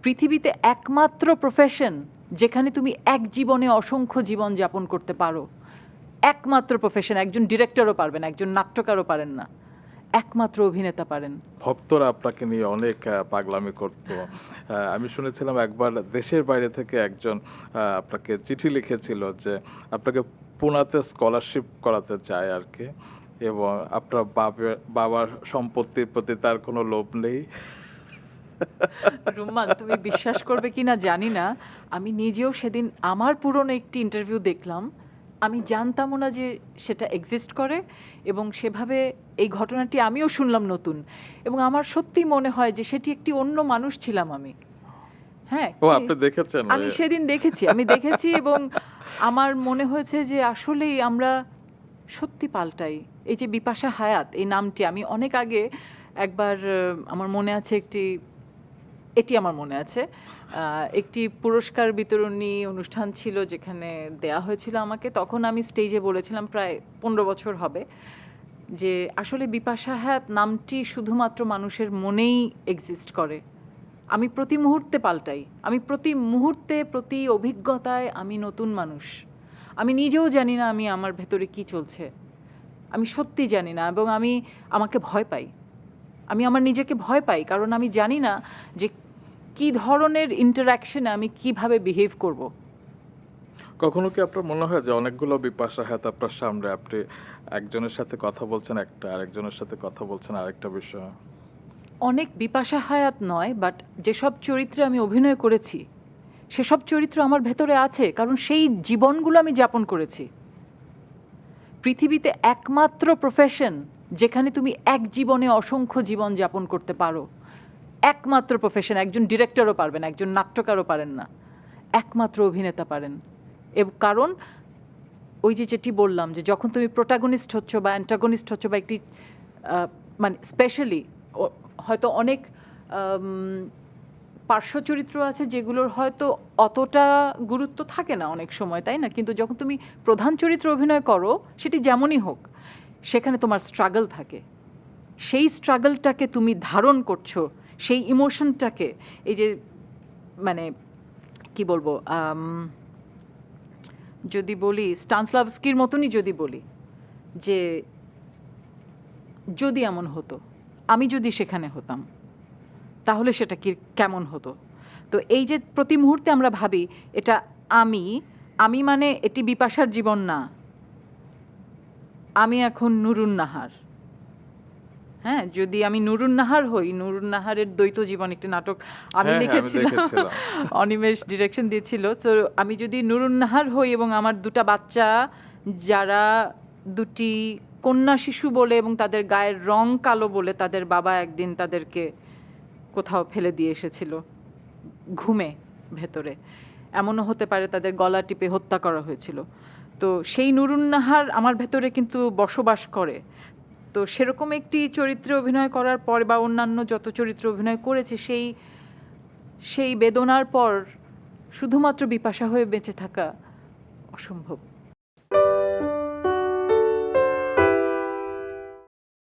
পৃথিবীতে একমাত্র প্রফেশন যেখানে তুমি এক জীবনে অসংখ্য জীবন যাপন করতে পারো, একমাত্র প্রফেশন। একজন ডিরেক্টরও পারবেন, একজন নাট্যকারও পারেন না, একমাত্র অভিনেতা পারেন। ভক্তরা আপনাকে নিয়ে অনেক পাগলামি করতো। আমি শুনেছিলাম একবার দেশের বাইরে থেকে একজন আপনাকে চিঠি লিখেছিল যে আপনাকে পুনাতে স্কলারশিপ করাতে চায় আর কি, এবং আপনার বাবার সম্পত্তির প্রতি তার কোনো লোভ নেই। রুম্মান, তুমি বিশ্বাস করবে কিনা জানি না, আমি নিজেও সেদিন আমার পুরনো একটি ইন্টারভিউ দেখলাম। আমি জানতামও না যে সেটা এক্সিস্ট করে, এবং সেভাবে এই ঘটনাটি আমিও শুনলাম নতুন, এবং আমার সত্যি মনে হয় যে সেটি একটি অন্য মানুষ ছিলাম আমি। হ্যাঁ, ও আপনি দেখেছেন? আমি সেদিন দেখেছি এবং আমার মনে হয়েছে যে আসলেই আমরা সত্যি পাল্টাই। এই যে বিপাশা হায়াত এই নামটি আমি অনেক আগে একবার আমার মনে আছে একটি পুরস্কার বিতরণী অনুষ্ঠান ছিল যেখানে দেয়া হয়েছিল আমাকে। তখন আমি স্টেজে বলেছিলাম, প্রায় 15 বছর হবে, যে আসলে বিপাশা হায়াত নামটি শুধুমাত্র মানুষের মনেই এক্সিস্ট করে। আমি প্রতি মুহূর্তে পাল্টাই, আমি প্রতি মুহূর্তে, প্রতি অভিজ্ঞতায় আমি নতুন মানুষ। আমি নিজেও জানি না আমি আমার ভেতরে কি চলছে, আমি সত্যি জানি না, এবং আমাকে ভয় পাই, আমি আমার নিজেকে ভয় পাই, কারণ আমি জানি না যে কি ধরনের ইন্টারাকশনে আমি কিভাবে বিহেভ করব। কখনো কি আপনার মনে হয় যে অনেকগুলো বিপাশা হায়াত আপনার সামনে, আপনি একজনের সাথে কথা বলছেন একটা, আরেকজনের সাথে কথা বলছেন আরেকটা বিষয়? অনেক বিপাশা হায়াত নয়, বাট যেসব চরিত্রে আমি অভিনয় করেছি সেসব চরিত্র আমার ভেতরে আছে, কারণ সেই জীবনগুলো আমি যাপন করেছি। পৃথিবীতে একমাত্র প্রফেশন যেখানে তুমি এক জীবনে অসংখ্য জীবন যাপন করতে পারো, একমাত্র প্রফেশন। একজন ডিরেক্টরও পারবেন, একজন নাট্যকারও পারেন না, একমাত্র অভিনেতা পারেন। কারণ ওই যেটি বললাম, যে যখন তুমি প্রোটাগনিস্ট হচ্ছ বা অ্যান্টাগনিস্ট হচ্ছ, বা একটি মানে স্পেশালি হয়তো অনেক পার্শ্ব চরিত্র আছে যেগুলোর হয়তো অতটা গুরুত্ব থাকে না অনেক সময়, তাই না? কিন্তু যখন তুমি প্রধান চরিত্র অভিনয় করো, সেটি যেমনই হোক, সেখানে তোমার স্ট্রাগল থাকে। সেই স্ট্রাগলটাকে তুমি ধারণ করছো, সেই ইমোশনটাকে, এই যে মানে কি বলবো, যদি বলি স্টানস্লাভস্কির মতনই যদি বলি, যে যদি এমন হতো, আমি যদি সেখানে হতাম, তাহলে সেটা কি কেমন হতো। তো এই যে প্রতি মুহূর্তে আমরা ভাবি এটা আমি মানে এটি বিপাশার জীবন না, আমি এখন নুরুন নাহার। হ্যাঁ, যদি আমি নুরুন নাহার হই, নুরুন নাহারের দ্বৈত জীবন একটি নাটক আমি লিখেছিলাম, অনিমেষ ডিরেকশন দিয়েছিল। সো আমি যদি নুরুন নাহার হই এবং আমার দুটা বাচ্চা, যারা দুটি কন্যা শিশু বলে এবং তাদের গায়ের রং কালো বলে তাদের বাবা একদিন তাদেরকে কোথাও ফেলে দিয়ে এসেছিল ঘুমে ভেতরে, এমনও হতে পারে তাদের গলা টিপে হত্যা করা হয়েছিল, তো সেই নুরুন নাহার আমার ভেতরে কিন্তু বসবাস করে। তো সেরকম একটি চরিত্রে অভিনয় করার পর, বা অন্যান্য যত চরিত্রে অভিনয় করেছি, সেই বেদনার পর শুধুমাত্র বিপাশা হয়ে বেঁচে থাকা অসম্ভব।